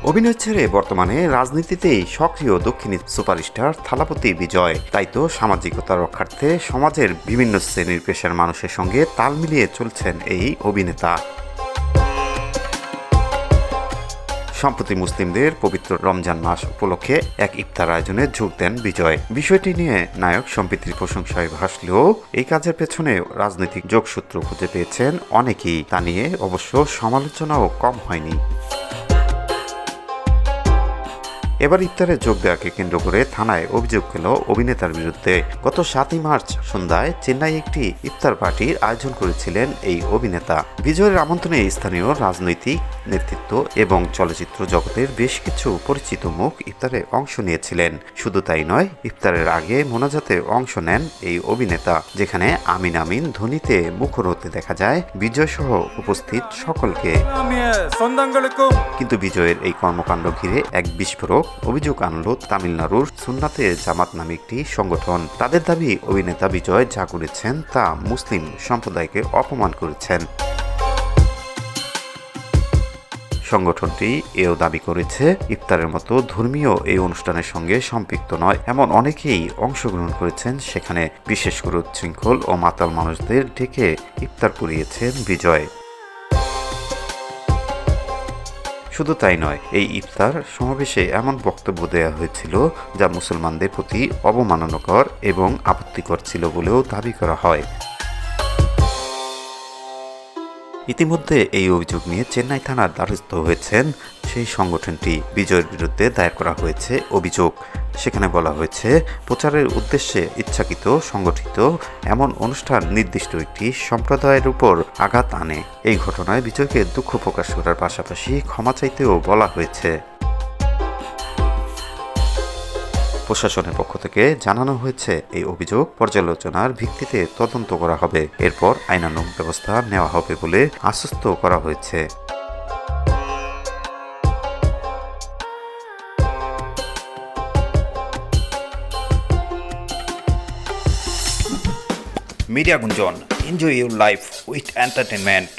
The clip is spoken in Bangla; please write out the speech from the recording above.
অভিনয় ছেড়ে বর্তমানে রাজনীতিতেই সক্রিয় দক্ষিণী সুপারস্টার থালাপতি বিজয়। তাই তো সামাজিকতা রক্ষার্থে সমাজের বিভিন্ন শ্রেণীর পেশার মানুষের সঙ্গে তাল মিলিয়ে চলছেন এই অভিনেতা। সম্প্রতি মুসলিমদের পবিত্র রমজান মাস উপলক্ষে এক ইফতার আয়োজনে যোগ দেন বিজয়। বিষয়টি নিয়ে নায়ক সম্প্রীতির প্রশংসায় ভাসলেও এই কাজের পেছনে রাজনৈতিক যোগসূত্র খুঁজে পেয়েছেন অনেকেই। তা নিয়ে অবশ্য সমালোচনাও কম হয়নি। এবার ইফতারে যোগ দেওয়াকে কেন্দ্র করে থানায় অভিযোগ গেল অভিনেতার বিরুদ্ধে। গত 7ই মার্চ সন্ধ্যায় চেন্নাই একটি ইফতার পার্টির আয়োজন করেছিলেন এই অভিনেতা। বিজয়ের আমন্ত্রণে স্থানীয় রাজনৈতিক নেতৃত্ব এবং চলচ্চিত্র জগতের বেশ কিছু পরিচিত মুখ ইফতারে অংশ নিয়েছিলেন। শুধু তাই নয়, ইফতারের আগে মোনাজাতে অংশ নেন এই অভিনেতা, যেখানে আমিন আমিন ধ্বনিতে মুখর হতে দেখা যায় বিজয় সহ উপস্থিত সকলকে। কিন্তু বিজয়ের এই কর্মকাণ্ড ঘিরে এক বিস্ফোরক অভিযোগ আনল তামিলনাড়ুর সুন্নাতে জামাত নামে একটি সংগঠন। তাদের দাবি, অভিনেতা বিজয় যা করেছেন তা মুসলিম সম্প্রদায়কে অপমান করেছেন। সংগঠনটি এও দাবি করেছে, ইফতারের মতো ধর্মীয় এই অনুষ্ঠানের সঙ্গে সম্পৃক্ত নয় এমন অনেকেই অংশগ্রহণ করেছেন সেখানে। বিশেষ করে উচ্ছৃঙ্খল ও মাতাল মানুষদের ডেকে ইফতার করিয়েছেন বিজয়। শুধু তাই নয়, এই ইফতার সমাবেশে এমন বক্তব্য দেওয়া হয়েছিল যা মুসলমানদের প্রতি অবমাননাকর এবং আপত্তিকর ছিল বলেও দাবি করা হয়। ইতিমধ্যে এই অভিযোগ নিয়ে চেন্নাই থানার দ্বারস্থ হয়েছেন সেই সংগঠনটি। বিজয়ের বিরুদ্ধে দায়ের করা হয়েছে অভিযোগ। সেখানে বলা হয়েছে, প্রচারের উদ্দেশ্যে ইচ্ছাকৃত সংগঠিত এমন অনুষ্ঠান নির্দিষ্ট একটি সম্প্রদায়ের উপর আঘাত আনে। এই ঘটনায় বিজয়কে দুঃখ প্রকাশ করার পাশাপাশি ক্ষমা চাইতেও বলা হয়েছে। প্রশাসনের পক্ষ থেকে জানানো হয়েছে, এই অভিযোগ পর্যালোচনার ভিত্তিতে তদন্ত করা হবে, এরপর আইনানুগ ব্যবস্থা নেওয়া হবে বলে আশ্বস্ত করা হয়েছে। মিডিয়া গুঞ্জন, enjoy your life with entertainment.